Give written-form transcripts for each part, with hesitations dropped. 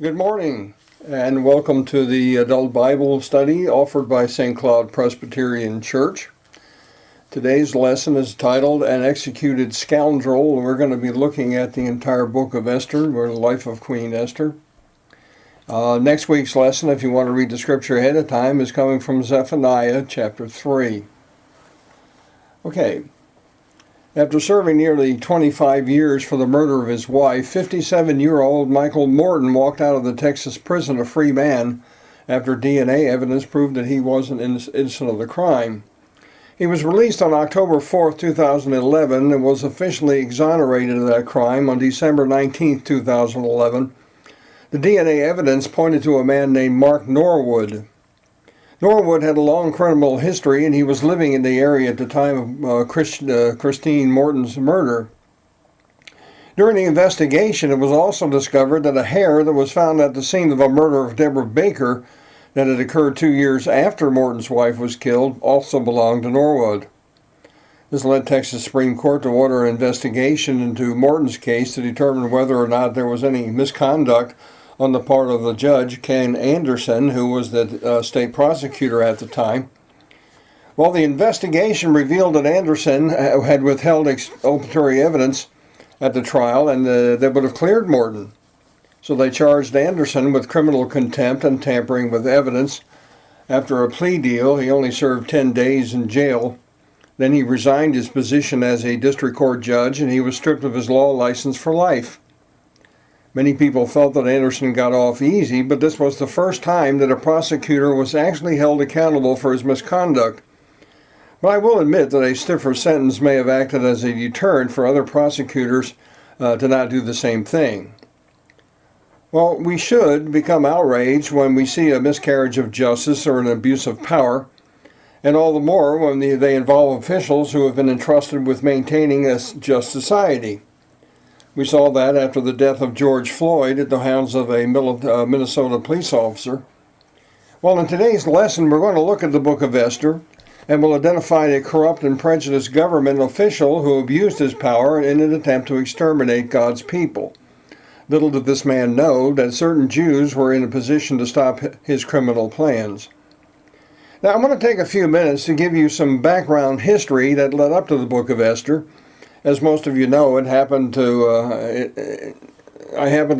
Good morning, and welcome to the Adult Bible Study offered by St. Cloud Presbyterian Church. Today's lesson is titled An Executed Scoundrel, and we're going to be looking at the entire book of Esther, or the life of Queen Esther. Next week's lesson, if you want to read the scripture ahead of time, is coming from Zephaniah chapter 3. Okay. After serving nearly 25 years for the murder of his wife, 57-year-old Michael Morton walked out of the Texas prison a free man after DNA evidence proved that he wasn't innocent of the crime. He was released on October 4, 2011, and was officially exonerated of that crime on December 19, 2011. The DNA evidence pointed to a man named Mark Norwood. Norwood had a long criminal history, and he was living in the area at the time of Christine Morton's murder. During the investigation, it was also discovered that a hair that was found at the scene of the murder of Deborah Baker, that had occurred 2 years after Morton's wife was killed, also belonged to Norwood. This led Texas Supreme Court to order an investigation into Morton's case to determine whether or not there was any misconduct on the part of the judge, Ken Anderson, who was the state prosecutor at the time. Well, the investigation revealed that Anderson had withheld exculpatory evidence at the trial, and that would have cleared Morton. So they charged Anderson with criminal contempt and tampering with evidence. After a plea deal, he only served 10 days in jail. Then he resigned his position as a district court judge, and he was stripped of his law license for life. Many people felt that Anderson got off easy, but this was the first time that a prosecutor was actually held accountable for his misconduct. But I will admit that a stiffer sentence may have acted as a deterrent for other prosecutors to not do the same thing. Well, we should become outraged when we see a miscarriage of justice or an abuse of power, and all the more when they involve officials who have been entrusted with maintaining a just society. We saw that after the death of George Floyd at the hands of a Minnesota police officer. Well, in today's lesson, we're going to look at the book of Esther, and we'll identify a corrupt and prejudiced government official who abused his power in an attempt to exterminate God's people. Little did this man know that certain Jews were in a position to stop his criminal plans. Now, I'm going to take a few minutes to give you some background history that led up to the book of Esther. As most of you know, I happen to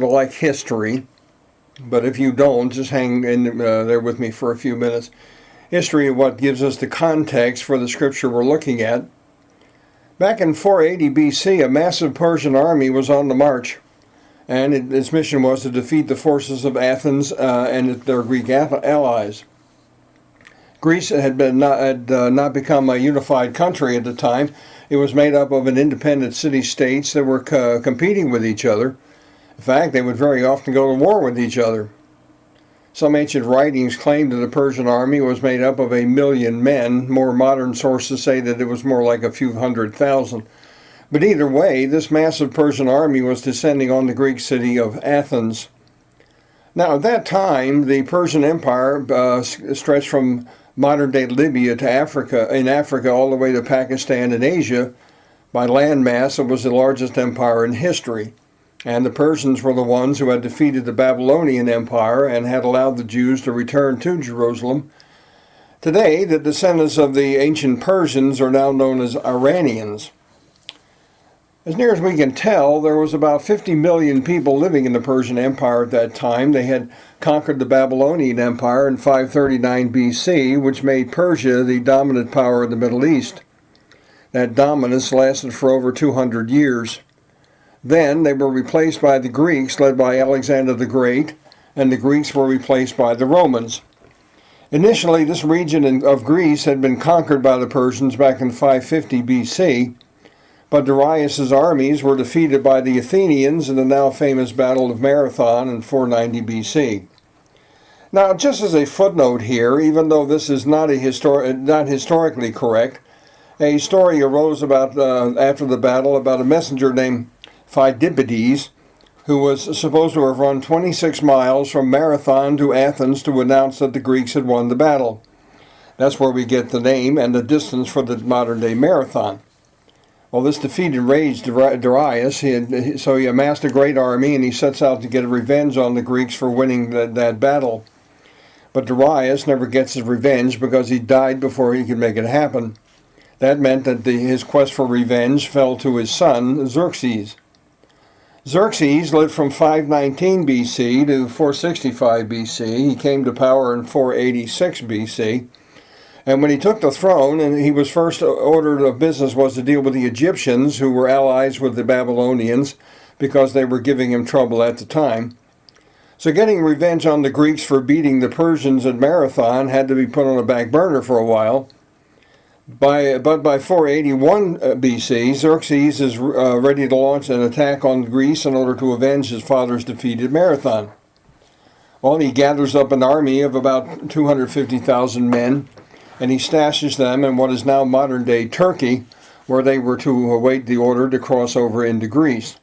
like history, but if you don't, just hang in there with me for a few minutes. History is what gives us the context for the scripture we're looking at. Back in 480 BC, a massive Persian army was on the march, and its mission was to defeat the forces of Athens and their Greek allies. Greece had not become a unified country at the time. It was made up of an independent city-states that were competing with each other. In fact, they would very often go to war with each other. Some ancient writings claim that the Persian army was made up of 1 million men. More modern sources say that it was more like a few 100,000. But either way, this massive Persian army was descending on the Greek city of Athens. Now, at that time, the Persian Empire stretched from modern-day Libya to Africa all the way to Pakistan and Asia. By landmass, it was the largest empire in history. And the Persians were the ones who had defeated the Babylonian Empire and had allowed the Jews to return to Jerusalem. Today, the descendants of the ancient Persians are now known as Iranians. As near as we can tell, there was about 50 million people living in the Persian Empire at that time. They had conquered the Babylonian Empire in 539 BC, which made Persia the dominant power in the Middle East. That dominance lasted for over 200 years. Then they were replaced by the Greeks, led by Alexander the Great, and the Greeks were replaced by the Romans. Initially, this region of Greece had been conquered by the Persians back in 550 BC, but Darius's armies were defeated by the Athenians in the now famous Battle of Marathon in 490 BC. Now, just as a footnote here, even though this is not historically correct, a story arose about after the battle about a messenger named Pheidippides, who was supposed to have run 26 miles from Marathon to Athens to announce that the Greeks had won the battle. That's where we get the name and the distance for the modern-day marathon. Well, this defeat enraged Darius, so he amassed a great army, and he sets out to get revenge on the Greeks for winning that battle. But Darius never gets his revenge because he died before he could make it happen. That meant that his quest for revenge fell to his son, Xerxes. Xerxes lived from 519 BC to 465 BC. He came to power in 486 BC. And when he took the throne, and he was first order of business was to deal with the Egyptians, who were allies with the Babylonians because they were giving him trouble at the time. So getting revenge on the Greeks for beating the Persians at Marathon had to be put on a back burner for a while. But by 481 BC, Xerxes is ready to launch an attack on Greece in order to avenge his father's defeat at Marathon. Well, he gathers up an army of about 250,000 men, and he stashes them in what is now modern-day Turkey, where they were to await the order to cross over into Greece.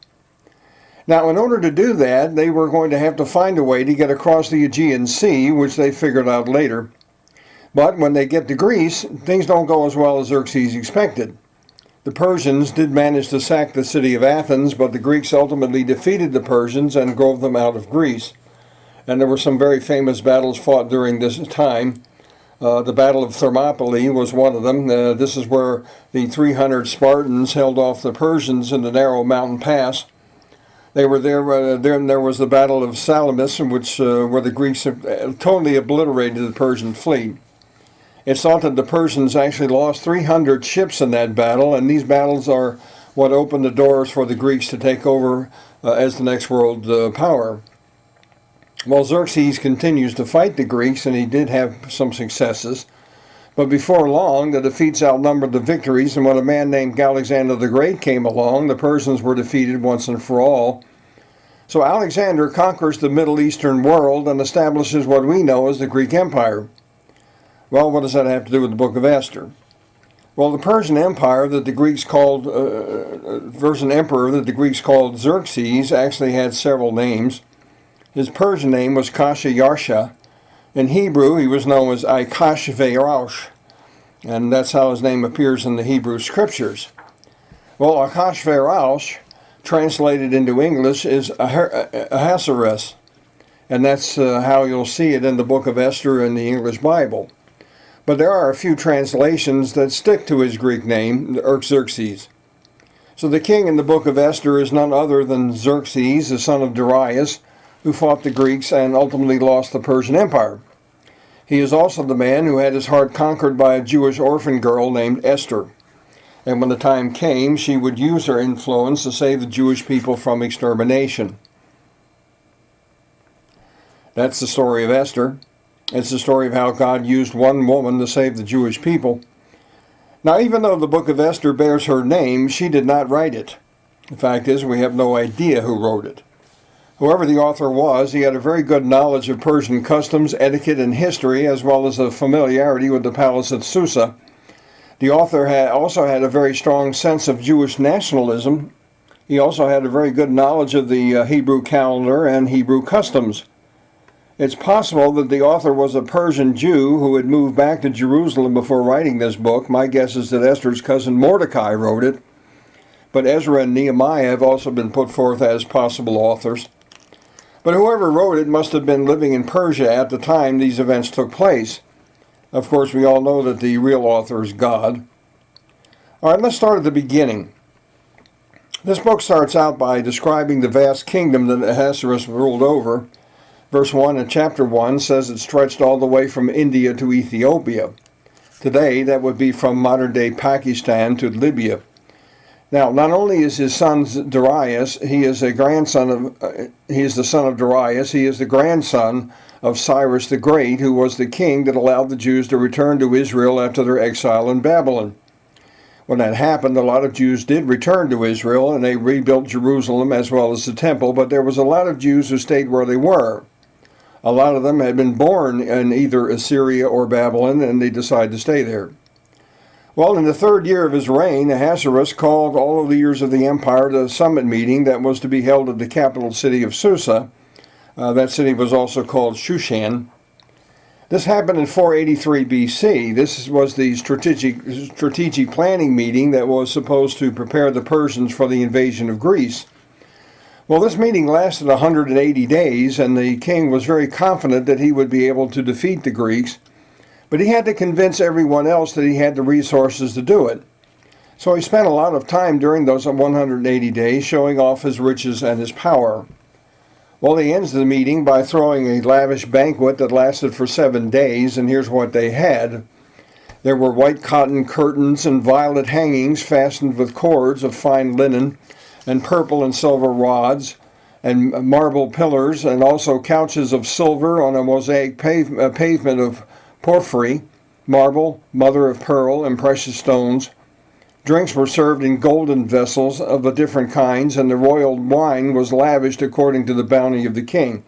Now, in order to do that, they were going to have to find a way to get across the Aegean Sea, which they figured out later. But when they get to Greece, things don't go as well as Xerxes expected. The Persians did manage to sack the city of Athens, but the Greeks ultimately defeated the Persians and drove them out of Greece. And there were some very famous battles fought during this time. The Battle of Thermopylae was one of them. This is where the 300 Spartans held off the Persians in the narrow mountain pass. They were there. Then there was the Battle of Salamis, where the Greeks totally obliterated the Persian fleet. It's thought that the Persians actually lost 300 ships in that battle, and these battles are what opened the doors for the Greeks to take over as the next world power. Well, Xerxes continues to fight the Greeks, and he did have some successes. But before long, the defeats outnumbered the victories, and when a man named Alexander the Great came along, the Persians were defeated once and for all. So Alexander conquers the Middle Eastern world and establishes what we know as the Greek Empire. Well, what does that have to do with the book of Esther? Well, the Persian Empire that the Greeks called, Persian emperor that the Greeks called Xerxes actually had several names. His Persian name was Khosrow. In Hebrew, he was known as Ahasuerus, and that's how his name appears in the Hebrew scriptures. Well, Ahasuerus, translated into English, is Ahasuerus, and that's how you'll see it in the book of Esther in the English Bible. But there are a few translations that stick to his Greek name, Xerxes. So the king in the book of Esther is none other than Xerxes, the son of Darius, who fought the Greeks and ultimately lost the Persian Empire. He is also the man who had his heart conquered by a Jewish orphan girl named Esther. And when the time came, she would use her influence to save the Jewish people from extermination. That's the story of Esther. It's the story of how God used one woman to save the Jewish people. Now, even though the book of Esther bears her name, she did not write it. The fact is, we have no idea who wrote it. Whoever the author was, he had a very good knowledge of Persian customs, etiquette, and history, as well as a familiarity with the palace at Susa. The author also had a very strong sense of Jewish nationalism. He also had a very good knowledge of the Hebrew calendar and Hebrew customs. It's possible that the author was a Persian Jew who had moved back to Jerusalem before writing this book. My guess is that Esther's cousin Mordecai wrote it, but Ezra and Nehemiah have also been put forth as possible authors. But whoever wrote it must have been living in Persia at the time these events took place. Of course, we all know that the real author is God. All right, let's start at the beginning. This book starts out by describing the vast kingdom that Ahasuerus ruled over. Verse 1 in chapter 1 says it stretched all the way from India to Ethiopia. Today, that would be from modern-day Pakistan to Libya. Now, not only is his son Darius, he is the son of Darius, he is the grandson of Cyrus the Great, who was the king that allowed the Jews to return to Israel after their exile in Babylon. When that happened, a lot of Jews did return to Israel, and they rebuilt Jerusalem as well as the temple, but there was a lot of Jews who stayed where they were. A lot of them had been born in either Assyria or Babylon, and they decided to stay there. Well, in the third year of his reign, Ahasuerus called all of the leaders of the empire to a summit meeting that was to be held at the capital city of Susa. That city was also called Shushan. This happened in 483 BC. This was the strategic planning meeting that was supposed to prepare the Persians for the invasion of Greece. Well, this meeting lasted 180 days, and the king was very confident that he would be able to defeat the Greeks, but he had to convince everyone else that he had the resources to do it. So he spent a lot of time during those 180 days showing off his riches and his power. Well, he ends the meeting by throwing a lavish banquet that lasted for 7 days, and here's what they had. There were white cotton curtains and violet hangings fastened with cords of fine linen, and purple and silver rods, and marble pillars, and also couches of silver on a mosaic pavement of porphyry, marble, mother of pearl, and precious stones. Drinks were served in golden vessels of the different kinds, and the royal wine was lavished according to the bounty of the king.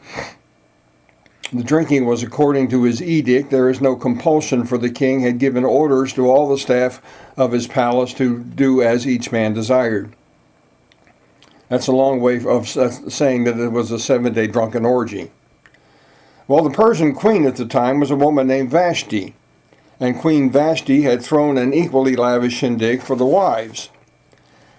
The drinking was according to his edict. There is no compulsion, for the king had given orders to all the staff of his palace to do as each man desired. That's a long way of saying that it was a 7-day drunken orgy. Well, the Persian queen at the time was a woman named Vashti, and Queen Vashti had thrown an equally lavish shindig for the wives.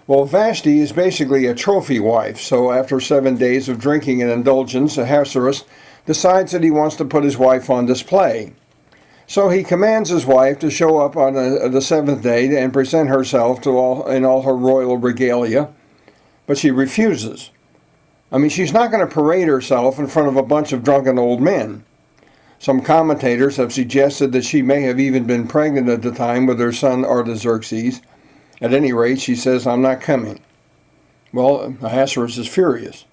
Well, Vashti is basically a trophy wife, so after 7 days of drinking and indulgence, Ahasuerus decides that he wants to put his wife on display. So he commands his wife to show up on the 7th day and present herself in all her royal regalia, but she refuses. I mean, she's not going to parade herself in front of a bunch of drunken old men. Some commentators have suggested that she may have even been pregnant at the time with her son Artaxerxes. At any rate, she says, "I'm not coming." Well, Ahasuerus is furious.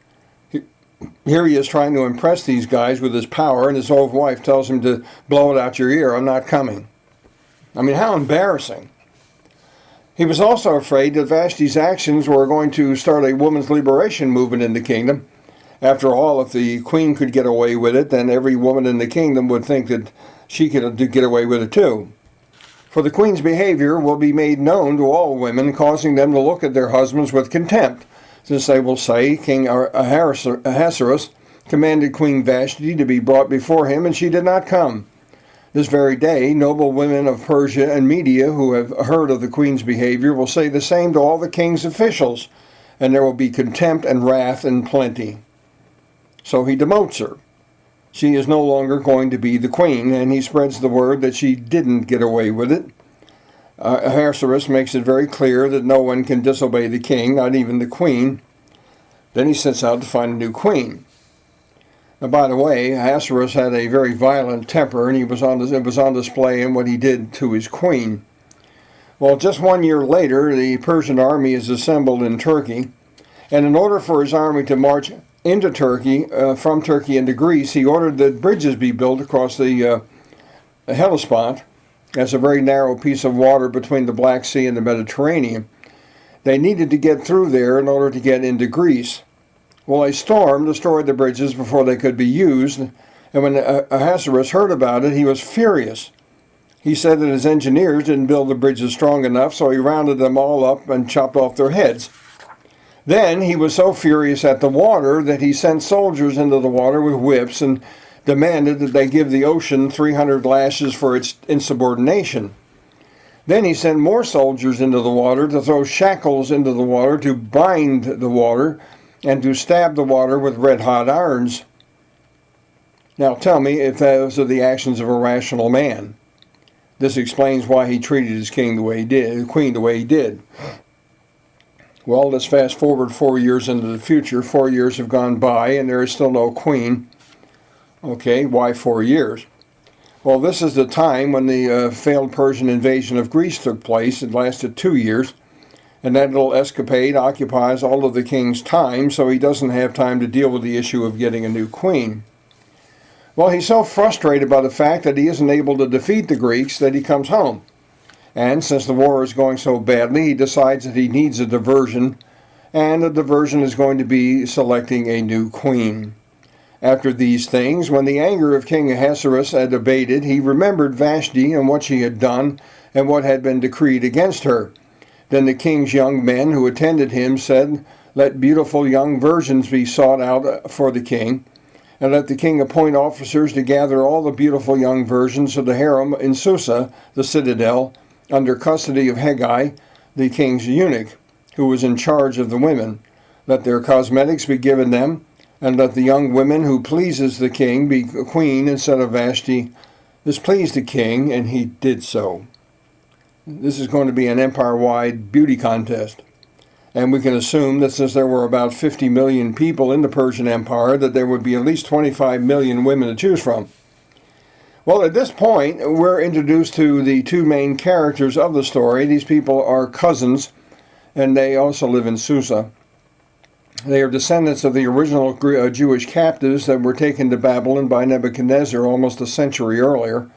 Here he is trying to impress these guys with his power, and his old wife tells him to blow it out your ear, "I'm not coming." I mean, how embarrassing. He was also afraid that Vashti's actions were going to start a women's liberation movement in the kingdom. After all, if the queen could get away with it, then every woman in the kingdom would think that she could get away with it too. For the queen's behavior will be made known to all women, causing them to look at their husbands with contempt, since they will say, "King Ahasuerus commanded Queen Vashti to be brought before him, and she did not come." This very day, noble women of Persia and Media who have heard of the queen's behavior will say the same to all the king's officials, and there will be contempt and wrath in plenty. So he demotes her. She is no longer going to be the queen, and he spreads the word that she didn't get away with it. Ahasuerus makes it very clear that no one can disobey the king, not even the queen. Then he sets out to find a new queen. Now, by the way, Ahasuerus had a very violent temper, and it was on display in what he did to his queen. Well, just 1 year later, the Persian army is assembled in Turkey, and in order for his army to march into Turkey, from Turkey into Greece, he ordered that bridges be built across the Hellespont. That's a very narrow piece of water between the Black Sea and the Mediterranean. They needed to get through there in order to get into Greece. Well, a storm destroyed the bridges before they could be used, and when Ahasuerus heard about it, he was furious. He said that his engineers didn't build the bridges strong enough, so he rounded them all up and chopped off their heads. Then he was so furious at the water that he sent soldiers into the water with whips and demanded that they give the ocean 300 lashes for its insubordination. Then he sent more soldiers into the water to throw shackles into the water to bind the water and to stab the water with red-hot irons. Now tell me if those are the actions of a rational man. This explains why he treated his queen the way he did. Well, let's fast forward 4 years into the future. 4 years have gone by, and there is still no queen. Okay, why 4 years? Well, this is the time when the failed Persian invasion of Greece took place. It lasted 2 years, and that little escapade occupies all of the king's time, so he doesn't have time to deal with the issue of getting a new queen. Well, he's so frustrated by the fact that he isn't able to defeat the Greeks that he comes home. And since the war is going so badly, he decides that he needs a diversion, and the diversion is going to be selecting a new queen. After these things, when the anger of King Ahasuerus had abated, he remembered Vashti and what she had done and what had been decreed against her. Then the king's young men who attended him said, "Let beautiful young virgins be sought out for the king, and let the king appoint officers to gather all the beautiful young virgins of the harem in Susa, the citadel, under custody of Haggai, the king's eunuch, who was in charge of the women. Let their cosmetics be given them, and let the young women who pleases the king be queen instead of Vashti. This pleased the king, and he did so. This is going to be an empire-wide beauty contest. And we can assume that since there were about 50 million people in the Persian Empire, that there would be at least 25 million women to choose from. Well, at this point, we're introduced to the two main characters of the story. These people are cousins, and they also live in Susa. They are descendants of the original Jewish captives that were taken to Babylon by Nebuchadnezzar almost a century earlier.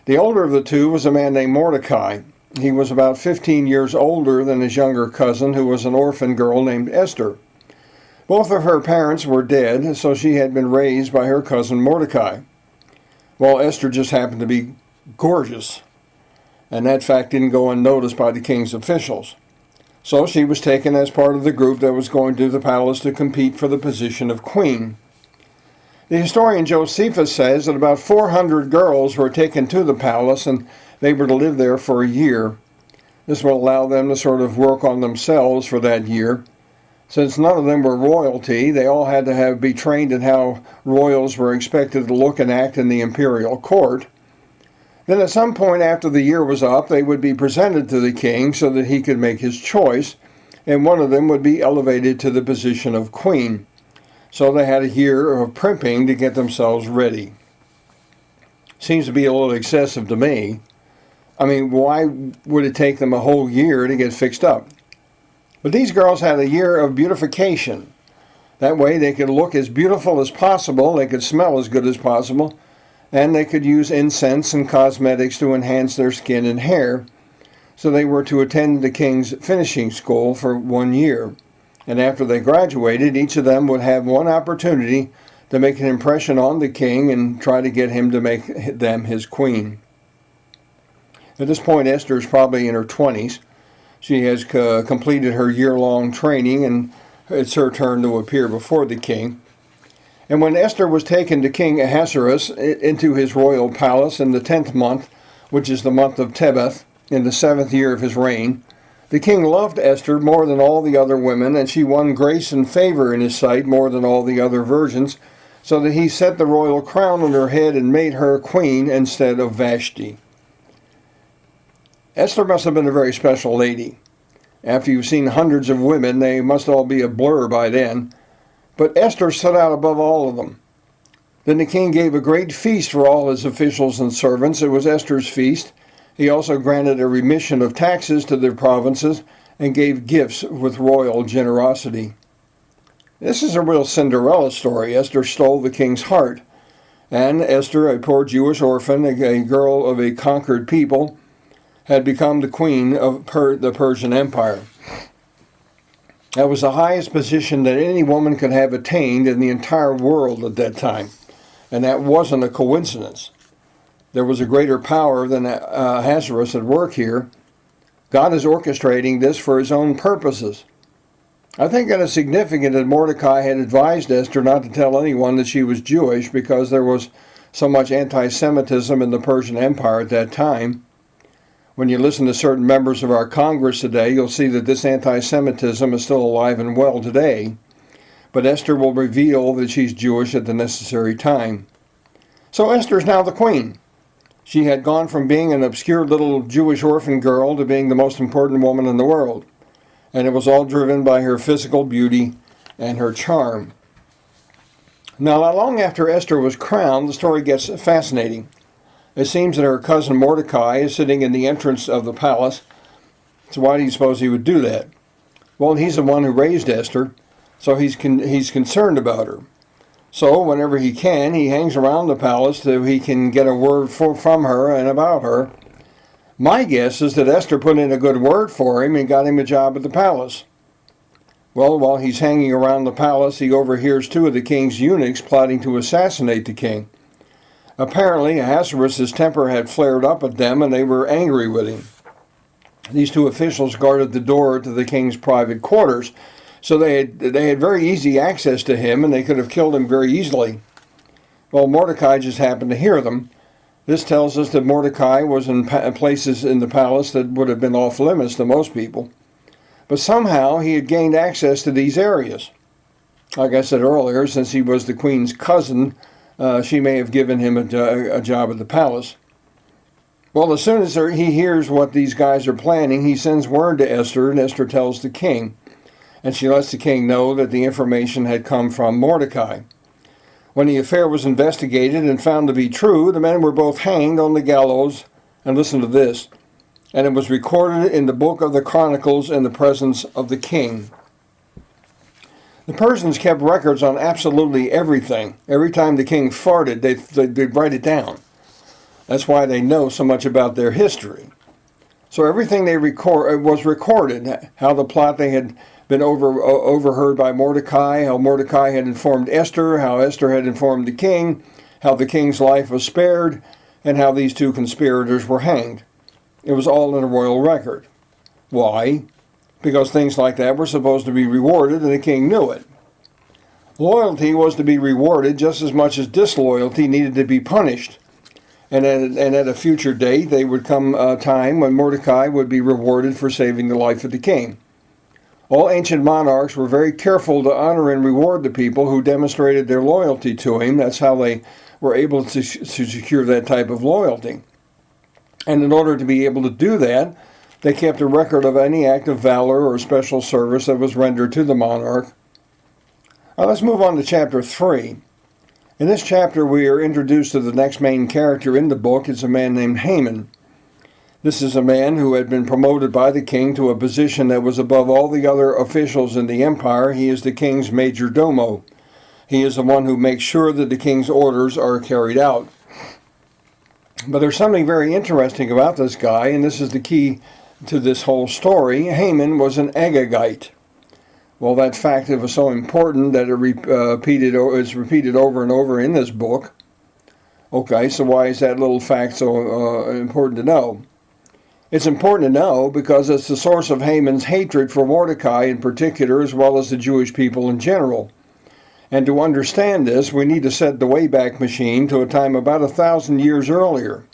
The older of the two was a man named Mordecai. He was about 15 years older than his younger cousin, who was an orphan girl named Esther. Both of her parents were dead, so she had been raised by her cousin Mordecai. Well, Esther just happened to be gorgeous, and that fact didn't go unnoticed by the king's officials. So she was taken as part of the group that was going to the palace to compete for the position of queen. The historian Josephus says that about 400 girls were taken to the palace, and they were to live there for a year. This will allow them to sort of work on themselves for that year. Since none of them were royalty, they all had to be trained in how royals were expected to look and act in the imperial court. Then at some point after the year was up, they would be presented to the king so that he could make his choice, and one of them would be elevated to the position of queen. So they had a year of primping to get themselves ready. Seems to be a little excessive to me. I mean, why would it take them a whole year to get fixed up? But these girls had a year of beautification. That way they could look as beautiful as possible, they could smell as good as possible, and they could use incense and cosmetics to enhance their skin and hair. So they were to attend the king's finishing school for 1 year. And after they graduated, each of them would have one opportunity to make an impression on the king and try to get him to make them his queen. At this point, Esther is probably in her 20s. She has completed her year-long training, and it's her turn to appear before the king. And when Esther was taken to King Ahasuerus into his royal palace in the 10th month, which is the month of Tebeth, in the 7th year of his reign, the king loved Esther more than all the other women, and she won grace and favor in his sight more than all the other virgins, so that he set the royal crown on her head and made her queen instead of Vashti. Esther must have been a very special lady. After you've seen hundreds of women, they must all be a blur by then. But Esther stood out above all of them. Then the king gave a great feast for all his officials and servants. It was Esther's feast. He also granted a remission of taxes to their provinces and gave gifts with royal generosity. This is a real Cinderella story. Esther stole the king's heart. And Esther, a poor Jewish orphan, a girl of a conquered people, had become the queen of the Persian Empire. That was the highest position that any woman could have attained in the entire world at that time. And that wasn't a coincidence. There was a greater power than Ahasuerus at work here. God is orchestrating this for his own purposes. I think it is significant that Mordecai had advised Esther not to tell anyone that she was Jewish because there was so much anti-Semitism in the Persian Empire at that time. When you listen to certain members of our Congress today, you'll see that this anti-Semitism is still alive and well today. But Esther will reveal that she's Jewish at the necessary time. So Esther is now the queen. She had gone from being an obscure little Jewish orphan girl to being the most important woman in the world. And it was all driven by her physical beauty and her charm. Now, not long after Esther was crowned, the story gets fascinating. It seems that her cousin Mordecai is sitting in the entrance of the palace. So why do you suppose he would do that? Well, he's the one who raised Esther, so he's concerned about her. So whenever he can, he hangs around the palace so he can get a word from her and about her. My guess is that Esther put in a good word for him and got him a job at the palace. Well, while he's hanging around the palace, he overhears two of the king's eunuchs plotting to assassinate the king. Apparently, Ahasuerus' temper had flared up at them, and they were angry with him. These two officials guarded the door to the king's private quarters, so they had very easy access to him, and they could have killed him very easily. Well, Mordecai just happened to hear them. This tells us that Mordecai was in places in the palace that would have been off limits to most people. But somehow he had gained access to these areas. Like I said earlier, since he was the queen's cousin, she may have given him a job at the palace. Well, as soon as he hears what these guys are planning, he sends word to Esther, and Esther tells the king. And she lets the king know that the information had come from Mordecai. When the affair was investigated and found to be true, the men were both hanged on the gallows, and listen to this, and it was recorded in the book of the Chronicles in the presence of the king. The Persians kept records on absolutely everything. Every time the king farted, they'd write it down. That's why they know so much about their history. So everything they was recorded, how the plot they had been overheard by Mordecai, how Mordecai had informed Esther, how Esther had informed the king, how the king's life was spared, and how these two conspirators were hanged. It was all in a royal record. Why? Because things like that were supposed to be rewarded, and the king knew it. Loyalty was to be rewarded just as much as disloyalty needed to be punished. And at a future date, there would come a time when Mordecai would be rewarded for saving the life of the king. All ancient monarchs were very careful to honor and reward the people who demonstrated their loyalty to him. That's how they were able to secure that type of loyalty. And in order to be able to do that, they kept a record of any act of valor or special service that was rendered to the monarch. Now let's move on to chapter 3. In this chapter, we are introduced to the next main character in the book. It's a man named Haman. This is a man who had been promoted by the king to a position that was above all the other officials in the empire. He is the king's major domo. He is the one who makes sure that the king's orders are carried out. But there's something very interesting about this guy, and this is the key to this whole story. Haman was an Agagite. Well, that fact was so important that it's repeated over and over in this book. Okay, so why is that little fact so important to know? It's important to know because it's the source of Haman's hatred for Mordecai in particular, as well as the Jewish people in general. And to understand this, we need to set the Wayback Machine to a time about 1,000 years earlier.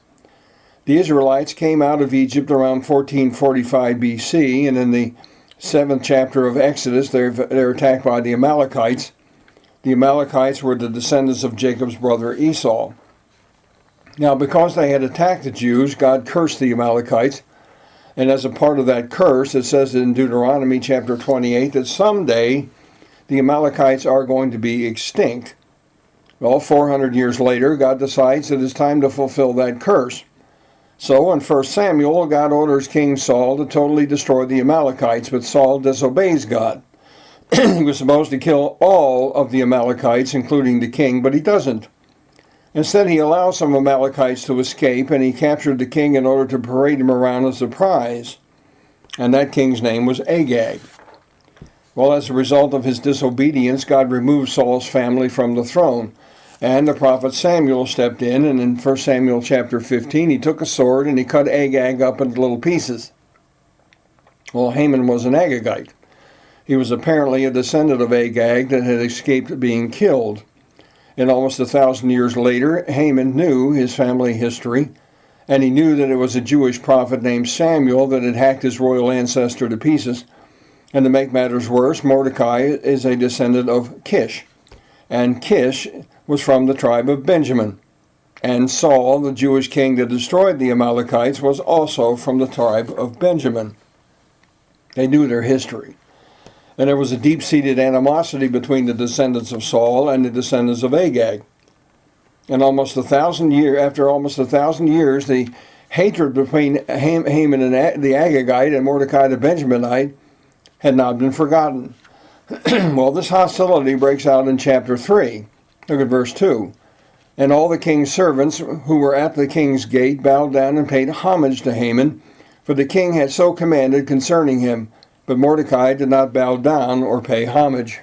The Israelites came out of Egypt around 1445 BC, and in the 7th chapter of Exodus, they're attacked by the Amalekites. The Amalekites were the descendants of Jacob's brother Esau. Now, because they had attacked the Jews, God cursed the Amalekites, and as a part of that curse, it says in Deuteronomy chapter 28 that someday the Amalekites are going to be extinct. Well, 400 years later, God decides that it's time to fulfill that curse. So in 1 Samuel, God orders King Saul to totally destroy the Amalekites, but Saul disobeys God. He was supposed to kill all of the Amalekites, including the king, but he doesn't. Instead, he allows some Amalekites to escape, and he captured the king in order to parade him around as a prize. And that king's name was Agag. Well, as a result of his disobedience, God removed Saul's family from the throne. And the prophet Samuel stepped in, and in 1 Samuel chapter 15, he took a sword and he cut Agag up into little pieces. Well, Haman was an Agagite. He was apparently a descendant of Agag that had escaped being killed. And almost 1,000 years later, Haman knew his family history, and he knew that it was a Jewish prophet named Samuel that had hacked his royal ancestor to pieces. And to make matters worse, Mordecai is a descendant of Kish, and Kish was from the tribe of Benjamin. And Saul, the Jewish king that destroyed the Amalekites, was also from the tribe of Benjamin. They knew their history. And there was a deep-seated animosity between the descendants of Saul and the descendants of Agag. And after almost 1,000 years, the hatred between Haman and the Agagite and Mordecai the Benjaminite had not been forgotten. Well, this hostility breaks out in chapter 3. Look at verse 2. And all the king's servants who were at the king's gate bowed down and paid homage to Haman, for the king had so commanded concerning him. But Mordecai did not bow down or pay homage.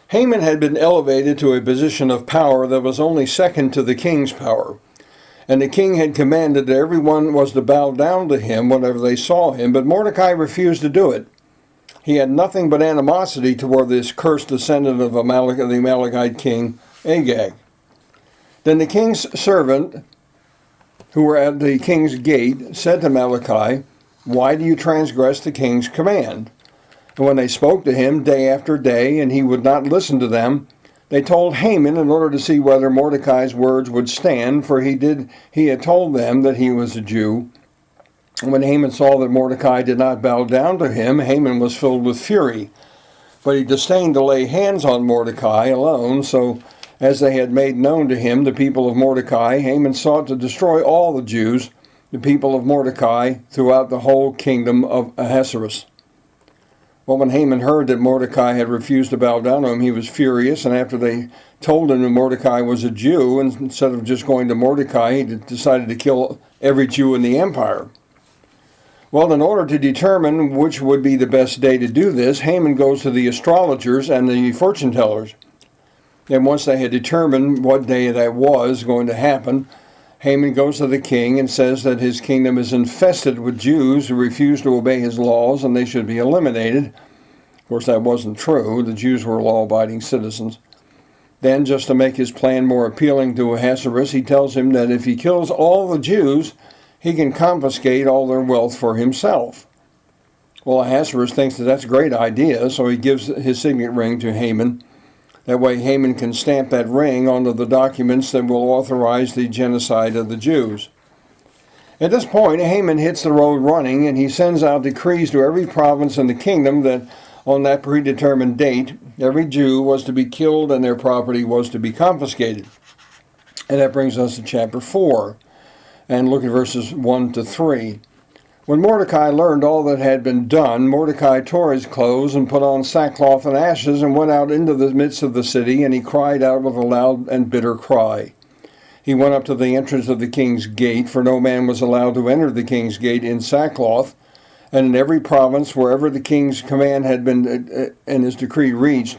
Haman had been elevated to a position of power that was only second to the king's power. And the king had commanded that everyone was to bow down to him whenever they saw him, but Mordecai refused to do it. He had nothing but animosity toward this cursed descendant of the Amalekite king, Agag. Then the king's servant, who were at the king's gate, said to Mordecai, "Why do you transgress the king's command?" And when they spoke to him day after day, and he would not listen to them, they told Haman in order to see whether Mordecai's words would stand, for he had told them that he was a Jew. And when Haman saw that Mordecai did not bow down to him, Haman was filled with fury. But he disdained to lay hands on Mordecai alone, so as they had made known to him the people of Mordecai, Haman sought to destroy all the Jews, the people of Mordecai, throughout the whole kingdom of Ahasuerus. Well, when Haman heard that Mordecai had refused to bow down to him, he was furious, and after they told him that Mordecai was a Jew, and instead of just going to Mordecai, he decided to kill every Jew in the empire. Well, in order to determine which would be the best day to do this, Haman goes to the astrologers and the fortune tellers. And once they had determined what day that was going to happen, Haman goes to the king and says that his kingdom is infested with Jews who refuse to obey his laws and they should be eliminated. Of course, that wasn't true. The Jews were law-abiding citizens. Then, just to make his plan more appealing to Ahasuerus, he tells him that if he kills all the Jews, he can confiscate all their wealth for himself. Well, Ahasuerus thinks that that's a great idea, so he gives his signet ring to Haman. That way Haman can stamp that ring onto the documents that will authorize the genocide of the Jews. At this point, Haman hits the road running, and he sends out decrees to every province in the kingdom that on that predetermined date, every Jew was to be killed and their property was to be confiscated. And that brings us to chapter 4. And look at verses 1 to 3. When Mordecai learned all that had been done, Mordecai tore his clothes and put on sackcloth and ashes and went out into the midst of the city, and he cried out with a loud and bitter cry. He went up to the entrance of the king's gate, for no man was allowed to enter the king's gate in sackcloth. And in every province, wherever the king's command had been and his decree reached,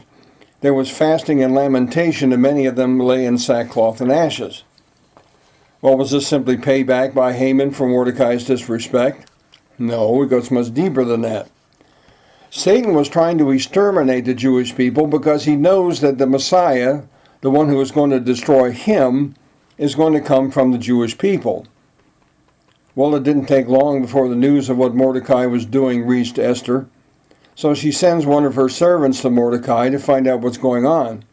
there was fasting and lamentation, and many of them lay in sackcloth and ashes. Well, was this simply payback by Haman for Mordecai's disrespect? No, it goes much deeper than that. Satan was trying to exterminate the Jewish people because he knows that the Messiah, the one who is going to destroy him, is going to come from the Jewish people. Well, it didn't take long before the news of what Mordecai was doing reached Esther. So she sends one of her servants to Mordecai to find out what's going on.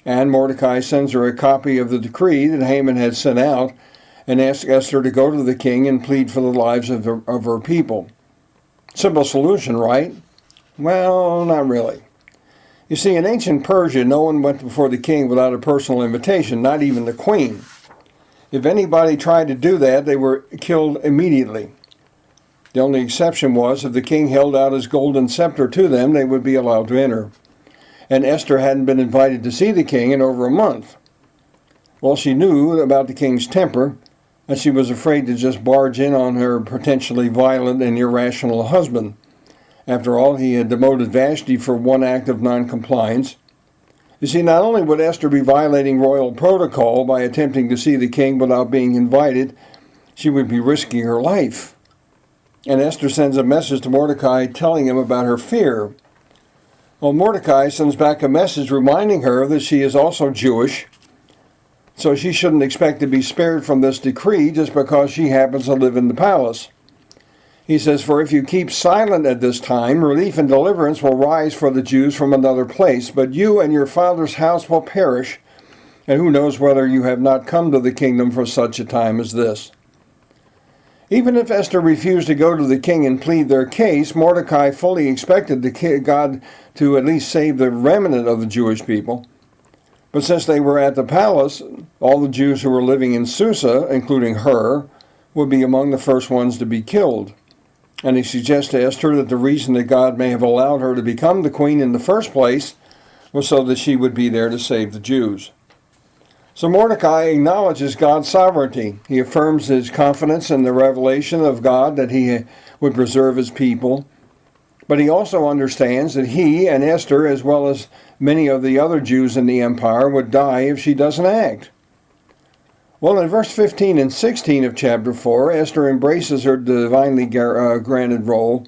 And Mordecai sends her a copy of the decree that Haman had sent out, and asked Esther to go to the king and plead for the lives of her people. Simple solution, right? Well, not really. You see, in ancient Persia, no one went before the king without a personal invitation, not even the queen. If anybody tried to do that, they were killed immediately. The only exception was if the king held out his golden scepter to them, they would be allowed to enter. And Esther hadn't been invited to see the king in over a month. Well, she knew about the king's temper, and she was afraid to just barge in on her potentially violent and irrational husband. After all, he had demoted Vashti for one act of noncompliance. You see, not only would Esther be violating royal protocol by attempting to see the king without being invited, she would be risking her life. And Esther sends a message to Mordecai telling him about her fear. Well, Mordecai sends back a message reminding her that she is also Jewish, so she shouldn't expect to be spared from this decree just because she happens to live in the palace. He says, "For if you keep silent at this time, relief and deliverance will rise for the Jews from another place, but you and your father's house will perish, and who knows whether you have not come to the kingdom for such a time as this." Even if Esther refused to go to the king and plead their case, Mordecai fully expected God to at least save the remnant of the Jewish people. But since they were at the palace, all the Jews who were living in Susa, including her, would be among the first ones to be killed. And he suggests to Esther that the reason that God may have allowed her to become the queen in the first place was so that she would be there to save the Jews. So Mordecai acknowledges God's sovereignty. He affirms his confidence in the revelation of God that he would preserve his people. But he also understands that he and Esther, as well as many of the other Jews in the empire, would die if she doesn't act. Well, in verse 15 and 16 of chapter 4, Esther embraces her divinely granted role.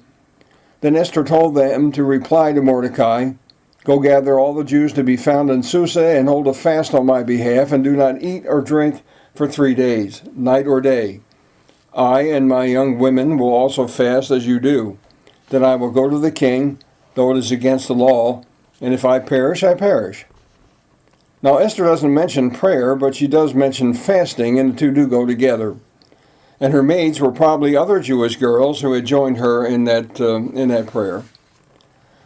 Then Esther told them to reply to Mordecai, Go gather all the Jews to be found in Susa, and hold a fast on my behalf, and do not eat or drink for 3 days, night or day. I and my young women will also fast as you do. Then I will go to the king, though it is against the law, and if I perish, I perish." Now Esther doesn't mention prayer, but she does mention fasting, and the two do go together. And her maids were probably other Jewish girls who had joined her in that prayer.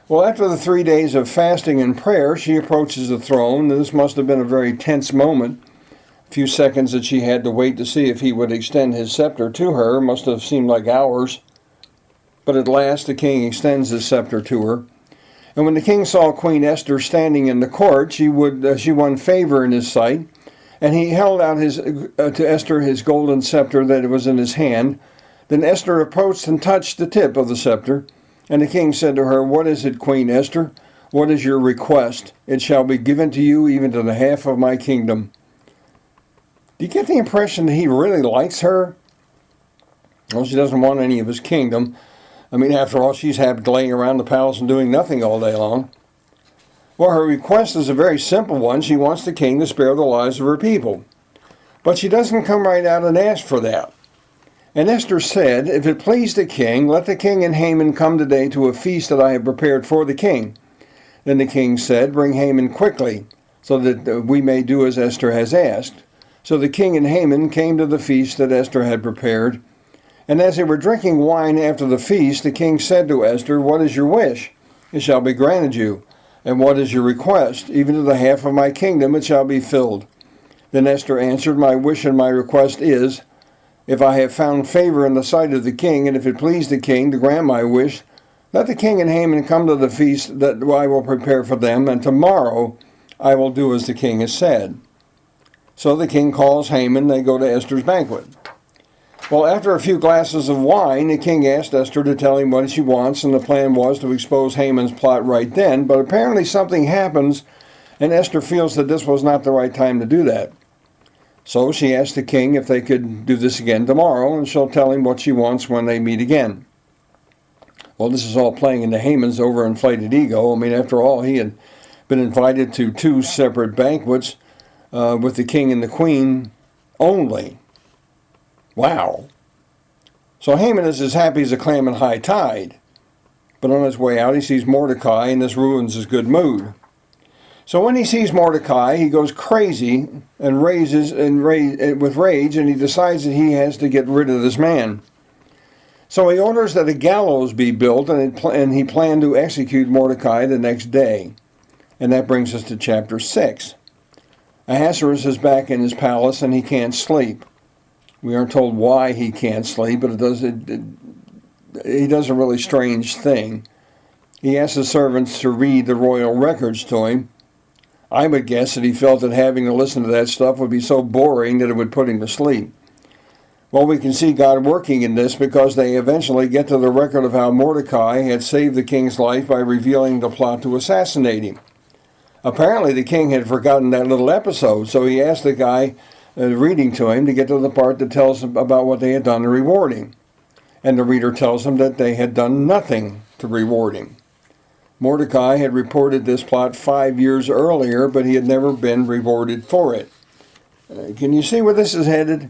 Well, after the 3 days of fasting and prayer, she approaches the throne. This must have been a very tense moment. A few seconds that she had to wait to see if he would extend his scepter to her must have seemed like hours. But at last the king extends his scepter to her. And when the king saw Queen Esther standing in the court, she won favor in his sight. And he held out to Esther his golden scepter that was in his hand. Then Esther approached and touched the tip of the scepter. And the king said to her, "What is it, Queen Esther? What is your request? It shall be given to you, even to the half of my kingdom." Do you get the impression that he really likes her? Well, she doesn't want any of his kingdom. I mean, after all, she's happy laying around the palace and doing nothing all day long. Well, her request is a very simple one. She wants the king to spare the lives of her people. But she doesn't come right out and ask for that. And Esther said, "If it please the king, let the king and Haman come today to a feast that I have prepared for the king." Then the king said, "Bring Haman quickly, so that we may do as Esther has asked." So the king and Haman came to the feast that Esther had prepared. And as they were drinking wine after the feast, the king said to Esther, "What is your wish? It shall be granted you. And what is your request? Even to the half of my kingdom it shall be filled." Then Esther answered, "My wish and my request is, if I have found favor in the sight of the king, and if it please the king to grant my wish, let the king and Haman come to the feast that I will prepare for them, and tomorrow I will do as the king has said." So the king calls Haman, they go to Esther's banquet. Well, after a few glasses of wine, the king asked Esther to tell him what she wants, and the plan was to expose Haman's plot right then, but apparently something happens, and Esther feels that this was not the right time to do that. So she asked the king if they could do this again tomorrow, and she'll tell him what she wants when they meet again. Well, this is all playing into Haman's overinflated ego. I mean, after all, he had been invited to 2 separate banquets with the king and the queen only. Wow. So Haman is as happy as a clam in high tide. But on his way out, he sees Mordecai, and this ruins his good mood. So when he sees Mordecai, he goes crazy and with rage, and he decides that he has to get rid of this man. So he orders that a gallows be built, and he planned to execute Mordecai the next day. And that brings us to chapter 6. Ahasuerus is back in his palace, and he can't sleep. We aren't told why he can't sleep, but he does a really strange thing. He asks his servants to read the royal records to him. I would guess that he felt that having to listen to that stuff would be so boring that it would put him to sleep. Well, we can see God working in this because they eventually get to the record of how Mordecai had saved the king's life by revealing the plot to assassinate him. Apparently the king had forgotten that little episode, so he asked the guy reading to him to get to the part that tells him about what they had done to reward him. And the reader tells him that they had done nothing to reward him. Mordecai had reported this plot 5 years earlier, but he had never been rewarded for it. Can you see where this is headed?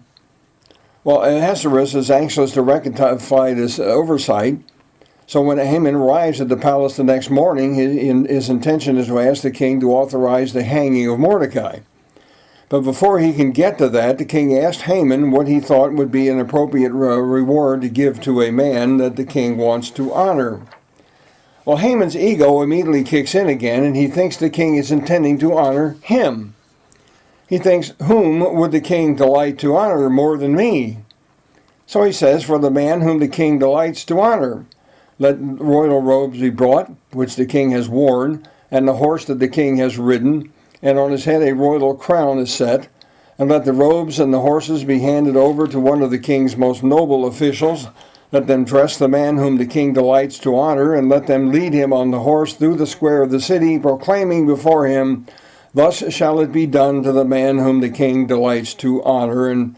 Well, Ahasuerus is anxious to rectify this oversight, so when Haman arrives at the palace the next morning, his intention is to ask the king to authorize the hanging of Mordecai. But before he can get to that, the king asked Haman what he thought would be an appropriate reward to give to a man that the king wants to honor. Well, Haman's ego immediately kicks in again, and he thinks the king is intending to honor him. He thinks, whom would the king delight to honor more than me? So he says, for the man whom the king delights to honor, let royal robes be brought, which the king has worn, and the horse that the king has ridden, and on his head a royal crown is set, and let the robes and the horses be handed over to one of the king's most noble officials. Let them dress the man whom the king delights to honor, and let them lead him on the horse through the square of the city, proclaiming before him, thus shall it be done to the man whom the king delights to honor. And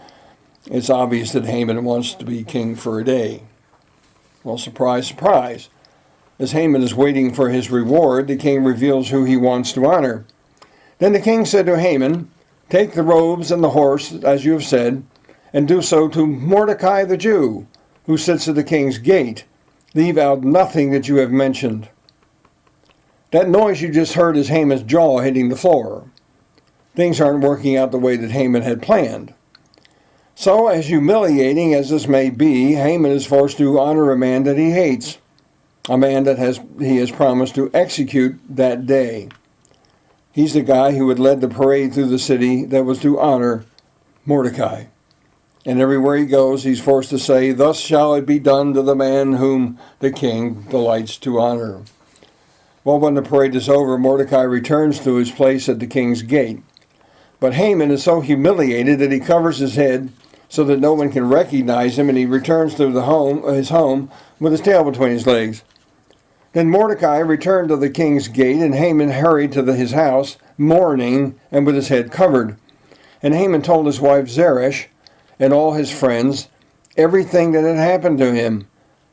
it's obvious that Haman wants to be king for a day. Well, surprise, surprise. As Haman is waiting for his reward, the king reveals who he wants to honor. Then the king said to Haman, "Take the robes and the horse, as you have said, and do so to Mordecai the Jew, who sits at the king's gate. Leave out nothing that you have mentioned." That noise you just heard is Haman's jaw hitting the floor. Things aren't working out the way that Haman had planned. So, as humiliating as this may be, Haman is forced to honor a man that he hates, a man that he has promised to execute that day. He's the guy who had led the parade through the city that was to honor Mordecai. And everywhere he goes, he's forced to say, "Thus shall it be done to the man whom the king delights to honor." Well, when the parade is over, Mordecai returns to his place at the king's gate. But Haman is so humiliated that he covers his head so that no one can recognize him, and he returns to his home with his tail between his legs. Then Mordecai returned to the king's gate, and Haman hurried to his house, mourning and with his head covered. And Haman told his wife Zeresh and all his friends everything that had happened to him.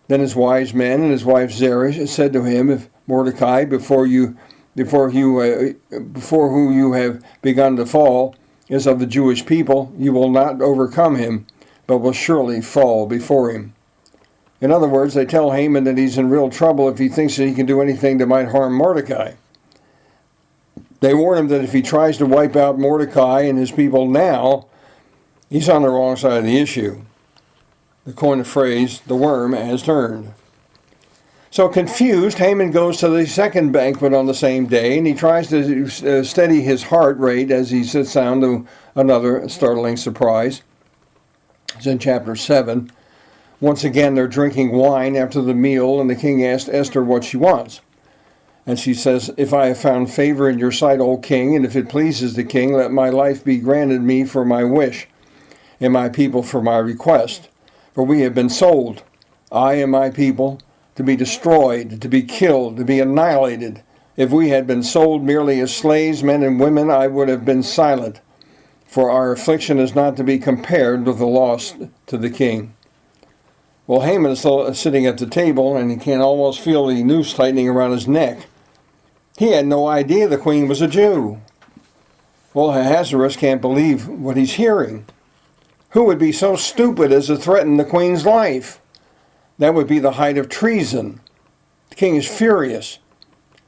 Then his wise men and his wife Zeresh said to him, "If Mordecai, before who you have begun to fall, is of the Jewish people, you will not overcome him, but will surely fall before him." In other words, they tell Haman that he's in real trouble if he thinks that he can do anything that might harm Mordecai. They warn him that if he tries to wipe out Mordecai and his people now, he's on the wrong side of the issue. The coin of phrase, "the worm has turned." So confused, Haman goes to the second banquet on the same day, and he tries to steady his heart rate as he sits down to another startling surprise. It's in chapter 7. Once again, they're drinking wine after the meal, and the king asked Esther what she wants. And she says, "If I have found favor in your sight, O king, and if it pleases the king, let my life be granted me for my wish, and my people for my request. For we have been sold, I and my people, to be destroyed, to be killed, to be annihilated. If we had been sold merely as slaves, men and women, I would have been silent, for our affliction is not to be compared with the loss to the king." Well, Haman is still sitting at the table, and he can almost feel the noose tightening around his neck. He had no idea the queen was a Jew. Well, Ahasuerus can't believe what he's hearing. Who would be so stupid as to threaten the queen's life? That would be the height of treason. The king is furious.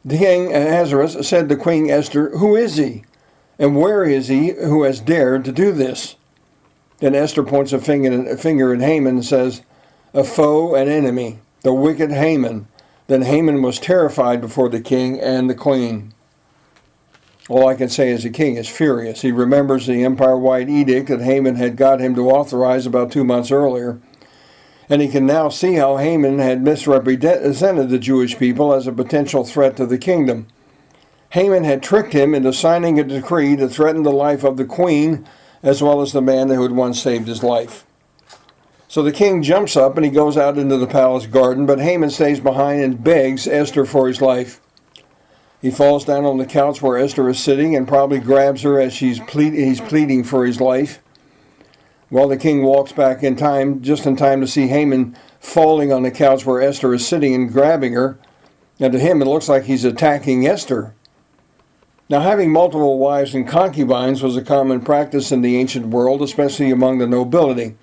The king, Ahasuerus, said to Queen Esther, "Who is he? And where is he who has dared to do this?" Then Esther points a finger at Haman and says, "A foe, an enemy, the wicked Haman." Then Haman was terrified before the king and the queen. All I can say is the king is furious. He remembers the empire-wide edict that Haman had got him to authorize about 2 months earlier. And he can now see how Haman had misrepresented the Jewish people as a potential threat to the kingdom. Haman had tricked him into signing a decree to threaten the life of the queen as well as the man who had once saved his life. So the king jumps up and he goes out into the palace garden, but Haman stays behind and begs Esther for his life. He falls down on the couch where Esther is sitting and probably grabs her as he's pleading for his life. Well, the king walks back in time, just in time to see Haman falling on the couch where Esther is sitting and grabbing her. And to him, it looks like he's attacking Esther. Now, having multiple wives and concubines was a common practice in the ancient world, especially among the nobility.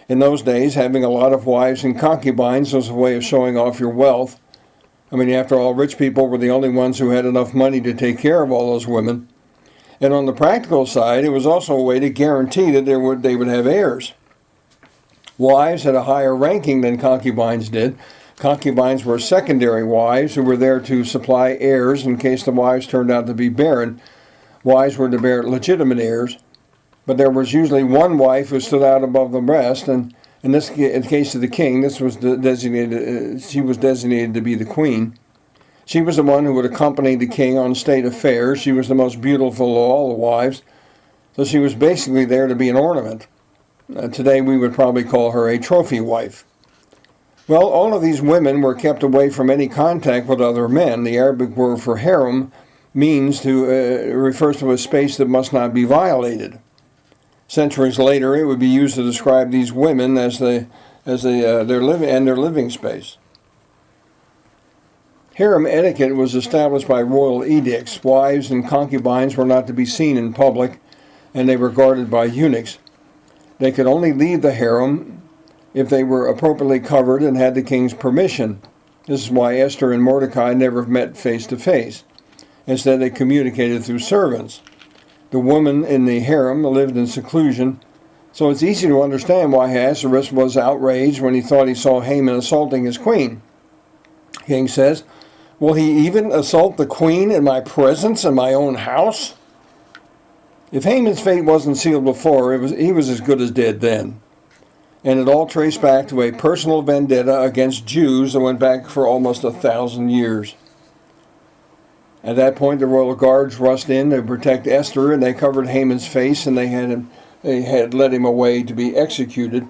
In those days, having a lot of wives and concubines was a way of showing off your wealth. I mean, after all, rich people were the only ones who had enough money to take care of all those women. And on the practical side, it was also a way to guarantee that they would have heirs. Wives had a higher ranking than concubines did. Concubines were secondary wives who were there to supply heirs in case the wives turned out to be barren. Wives were to bear legitimate heirs, but there was usually one wife who stood out above the rest, and in the case of the king, she was designated to be the queen. She was the one who would accompany the king on state affairs. She was the most beautiful of all the wives, so she was basically there to be an ornament. Today we would probably call her a trophy wife. Well, all of these women were kept away from any contact with other men. The Arabic word for harem refers to a space that must not be violated. Centuries later, it would be used to describe these women as their living space. Harem etiquette was established by royal edicts. Wives and concubines were not to be seen in public, and they were guarded by eunuchs. They could only leave the harem if they were appropriately covered and had the king's permission. This is why Esther and Mordecai never met face to face. Instead, they communicated through servants. The woman in the harem lived in seclusion, so it's easy to understand why Ahasuerus was outraged when he thought he saw Haman assaulting his queen. The king says, "Will he even assault the queen in my presence in my own house?" If Haman's fate wasn't sealed before, he was as good as dead then. And it all traced back to a personal vendetta against Jews that went back for almost 1,000 years. At that point, the royal guards rushed in to protect Esther, and they covered Haman's face, and they had led him away to be executed.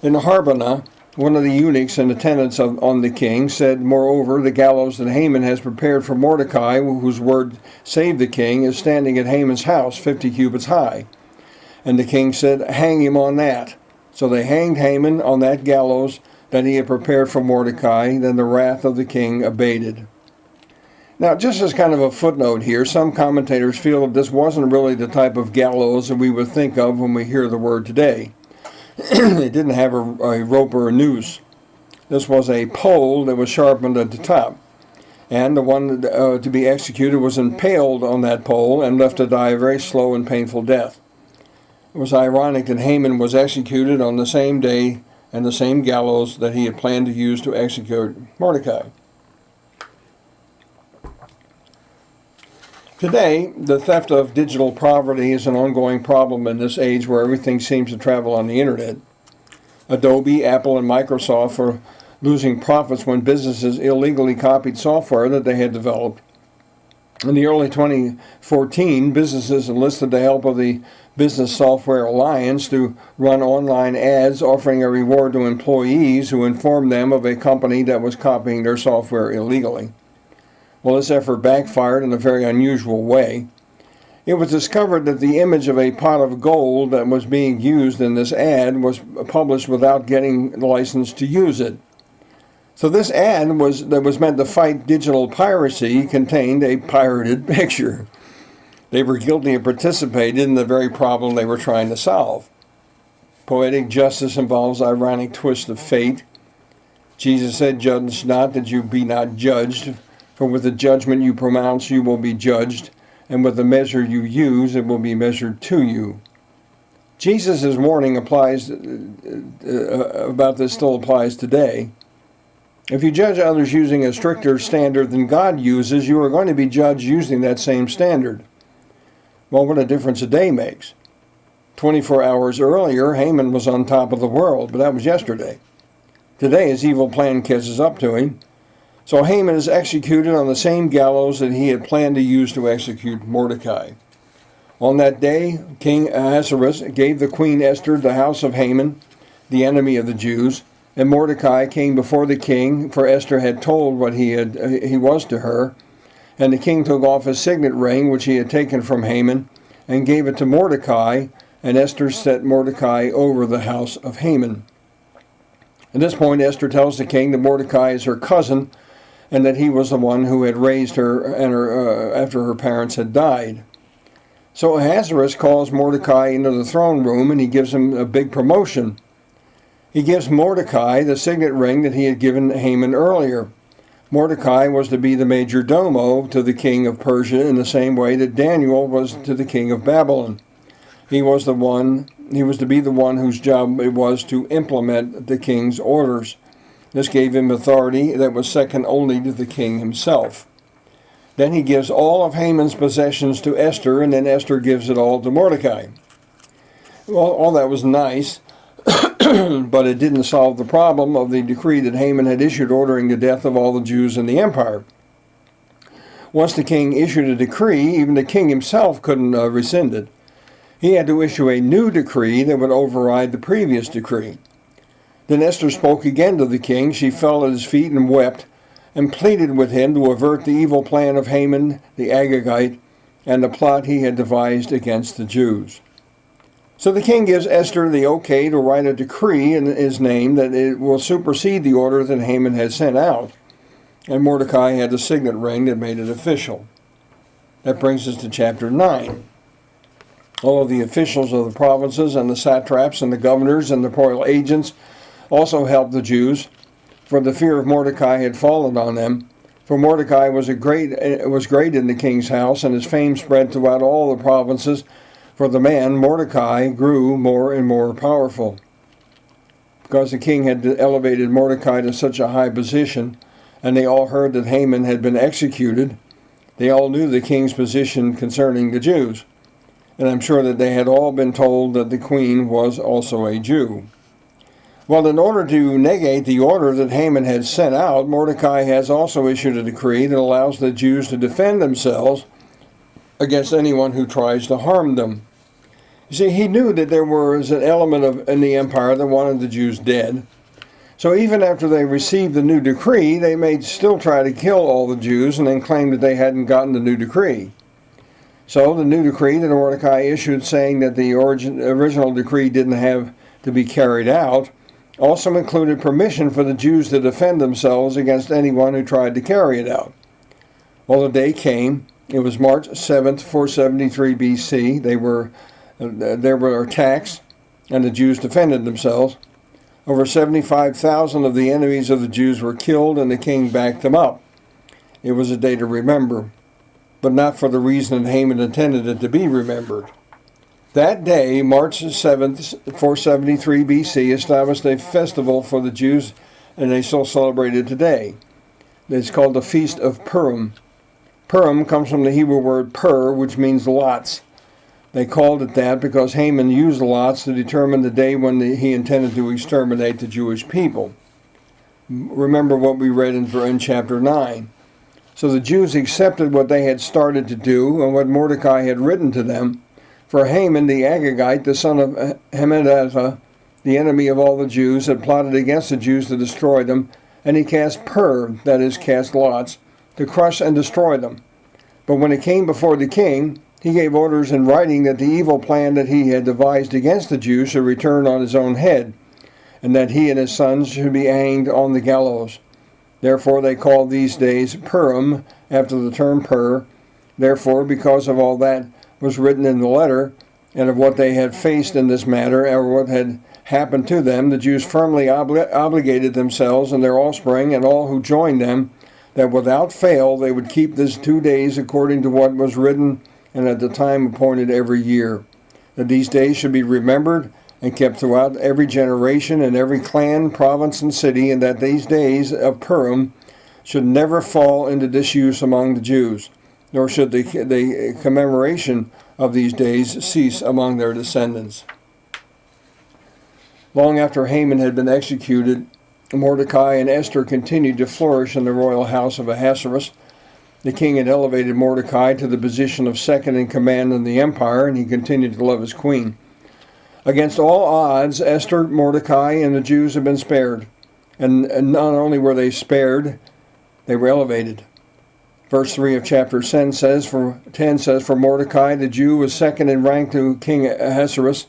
In Harbonah, one of the eunuchs and attendants on the king said, "Moreover, the gallows that Haman has prepared for Mordecai, whose word saved the king, is standing at Haman's house, 50 cubits high." And the king said, "Hang him on that." So they hanged Haman on that gallows that he had prepared for Mordecai. Then the wrath of the king abated. Now, just as kind of a footnote here, some commentators feel that this wasn't really the type of gallows that we would think of when we hear the word today. It didn't have a rope or a noose. This was a pole that was sharpened at the top. And the one to be executed was impaled on that pole and left to die a very slow and painful death. It was ironic that Haman was executed on the same day and the same gallows that he had planned to use to execute Mordecai. Today, the theft of digital property is an ongoing problem in this age where everything seems to travel on the internet. Adobe, Apple, and Microsoft are losing profits when businesses illegally copied software that they had developed. In the early 2014, businesses enlisted the help of the Business Software Alliance to run online ads offering a reward to employees who informed them of a company that was copying their software illegally. Well, this effort backfired in a very unusual way. It was discovered that the image of a pot of gold that was being used in this ad was published without getting the license to use it. So this ad that was meant to fight digital piracy contained a pirated picture. They were guilty of participating in the very problem they were trying to solve. Poetic justice involves ironic twist of fate. Jesus said, "Judge not that you be not judged, for with the judgment you pronounce you will be judged, and with the measure you use it will be measured to you." Jesus' warning about this still applies today. If you judge others using a stricter standard than God uses, you are going to be judged using that same standard. Well, what a difference a day makes. 24 hours earlier, Haman was on top of the world, but that was yesterday. Today, his evil plan catches up to him. So Haman is executed on the same gallows that he had planned to use to execute Mordecai. On that day, King Ahasuerus gave the Queen Esther the house of Haman, the enemy of the Jews, and Mordecai came before the king, for Esther had told what he was to her. And the king took off his signet ring, which he had taken from Haman, and gave it to Mordecai, and Esther set Mordecai over the house of Haman. At this point, Esther tells the king that Mordecai is her cousin, and that he was the one who had raised her, after her parents had died. So Ahasuerus calls Mordecai into the throne room, and he gives him a big promotion. He gives Mordecai the signet ring that he had given Haman earlier. Mordecai was to be the major domo to the king of Persia in the same way that Daniel was to the king of Babylon. He was to be the one whose job it was to implement the king's orders. This gave him authority that was second only to the king himself. Then he gives all of Haman's possessions to Esther, and then Esther gives it all to Mordecai. Well, all that was nice, but it didn't solve the problem of the decree that Haman had issued ordering the death of all the Jews in the empire. Once the king issued a decree, even the king himself couldn't rescind it. He had to issue a new decree that would override the previous decree. Then Esther spoke again to the king. She fell at his feet and wept, and pleaded with him to avert the evil plan of Haman the Agagite and the plot he had devised against the Jews. So the king gives Esther the okay to write a decree in his name that it will supersede the order that Haman had sent out. and Mordecai had the signet ring that made it official. That brings us to chapter 9. All of the officials of the provinces and the satraps and the governors and the royal agents also helped the Jews, for the fear of Mordecai had fallen on them. For Mordecai was great in the king's house, and his fame spread throughout all the provinces. For the man, Mordecai, grew more and more powerful. Because the king had elevated Mordecai to such a high position, and they all heard that Haman had been executed, they all knew the king's position concerning the Jews. And I'm sure that they had all been told that the queen was also a Jew. Well, in order to negate the order that Haman had sent out, Mordecai has also issued a decree that allows the Jews to defend themselves against anyone who tries to harm them. You see, he knew that there was an element in the empire that wanted the Jews dead. So even after they received the new decree, they may still try to kill all the Jews and then claim that they hadn't gotten the new decree. So the new decree that Mordecai issued, saying that the original decree didn't have to be carried out, also included permission for the Jews to defend themselves against anyone who tried to carry it out. Well, the day came. It was March 7th, 473 B.C. There were attacks, and the Jews defended themselves. Over 75,000 of the enemies of the Jews were killed, and the king backed them up. It was a day to remember, but not for the reason that Haman intended it to be remembered. That day, March 7th, 473 B.C., established a festival for the Jews, and they still celebrate it today. It's called the Feast of Purim. Purim comes from the Hebrew word pur, which means lots. They called it that because Haman used lots to determine the day when he intended to exterminate the Jewish people. Remember what we read in chapter 9. So the Jews accepted what they had started to do and what Mordecai had written to them. For Haman the Agagite, the son of Hammedatha, the enemy of all the Jews, had plotted against the Jews to destroy them, and he cast pur, that is, cast lots, to crush and destroy them. But when it came before the king, he gave orders in writing that the evil plan that he had devised against the Jews should return on his own head, and that he and his sons should be hanged on the gallows. Therefore they called these days Purim, after the term pur. Therefore, because of all that was written in the letter, and of what they had faced in this matter, or what had happened to them, the Jews firmly obligated themselves and their offspring and all who joined them, that without fail they would keep this 2 days according to what was written and at the time appointed every year, that these days should be remembered and kept throughout every generation and every clan, province, and city, and that these days of Purim should never fall into disuse among the Jews, nor should the commemoration of these days cease among their descendants. Long after Haman had been executed, Mordecai and Esther continued to flourish in the royal house of Ahasuerus. The king had elevated Mordecai to the position of second in command in the empire, and he continued to love his queen. Against all odds, Esther, Mordecai, and the Jews had been spared. And not only were they spared, they were elevated. Verse 3 of chapter 10 says, For Mordecai the Jew was second in rank to King Ahasuerus,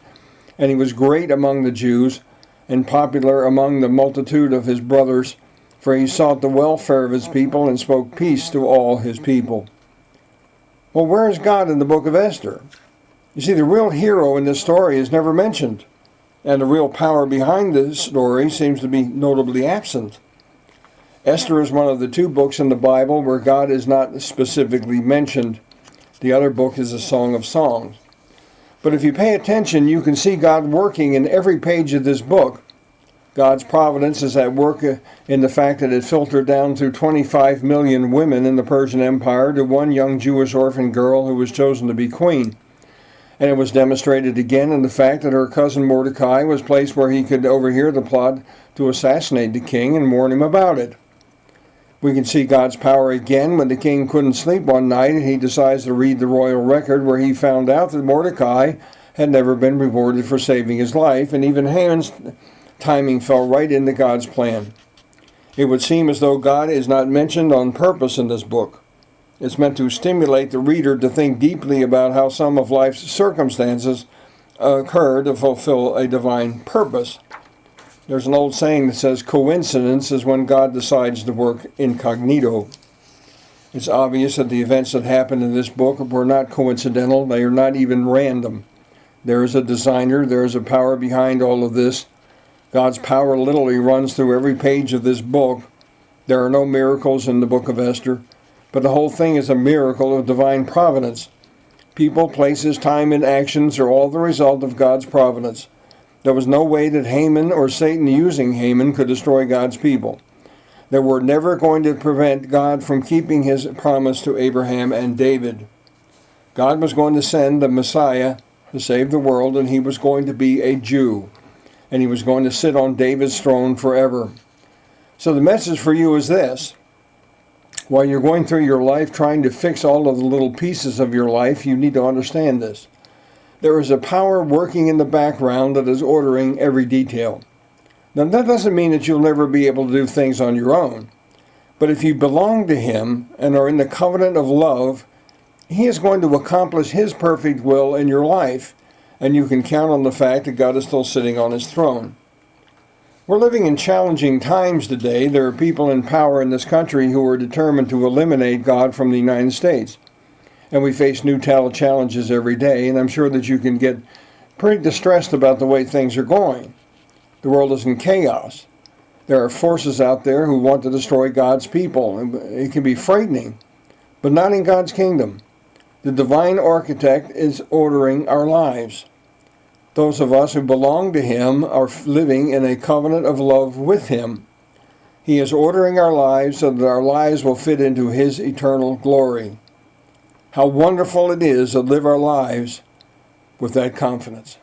and he was great among the Jews, and popular among the multitude of his brothers, for he sought the welfare of his people and spoke peace to all his people. Well, where is God in the book of Esther? You see, the real hero in this story is never mentioned, and the real power behind this story seems to be notably absent. Esther is one of the 2 books in the Bible where God is not specifically mentioned. The other book is a Song of Songs. But if you pay attention, you can see God working in every page of this book. God's providence is at work in the fact that it filtered down through 25 million women in the Persian Empire to one young Jewish orphan girl who was chosen to be queen. And it was demonstrated again in the fact that her cousin Mordecai was placed where he could overhear the plot to assassinate the king and warn him about it. We can see God's power again when the king couldn't sleep one night and he decides to read the royal record where he found out that Mordecai had never been rewarded for saving his life, and even Haman's timing fell right into God's plan. It would seem as though God is not mentioned on purpose in this book. It's meant to stimulate the reader to think deeply about how some of life's circumstances occur to fulfill a divine purpose. There's an old saying that says coincidence is when God decides to work incognito. It's obvious that the events that happened in this book were not coincidental. They are not even random. There is a designer. There is a power behind all of this. God's power literally runs through every page of this book. There are no miracles in the book of Esther, but the whole thing is a miracle of divine providence. People, places, time, and actions are all the result of God's providence. There was no way that Haman or Satan using Haman could destroy God's people. They were never going to prevent God from keeping his promise to Abraham and David. God was going to send the Messiah to save the world, and he was going to be a Jew, and he was going to sit on David's throne forever. So the message for you is this. While you're going through your life trying to fix all of the little pieces of your life, you need to understand this. There is a power working in the background that is ordering every detail. Now, that doesn't mean that you'll never be able to do things on your own. But if you belong to him and are in the covenant of love, he is going to accomplish his perfect will in your life, and you can count on the fact that God is still sitting on his throne. We're living in challenging times today. There are people in power in this country who are determined to eliminate God from the United States. And we face new challenges every day, and I'm sure that you can get pretty distressed about the way things are going. The world is in chaos. There are forces out there who want to destroy God's people. It can be frightening, but not in God's kingdom. The divine architect is ordering our lives. Those of us who belong to him are living in a covenant of love with him. He is ordering our lives so that our lives will fit into his eternal glory. How wonderful it is to live our lives with that confidence.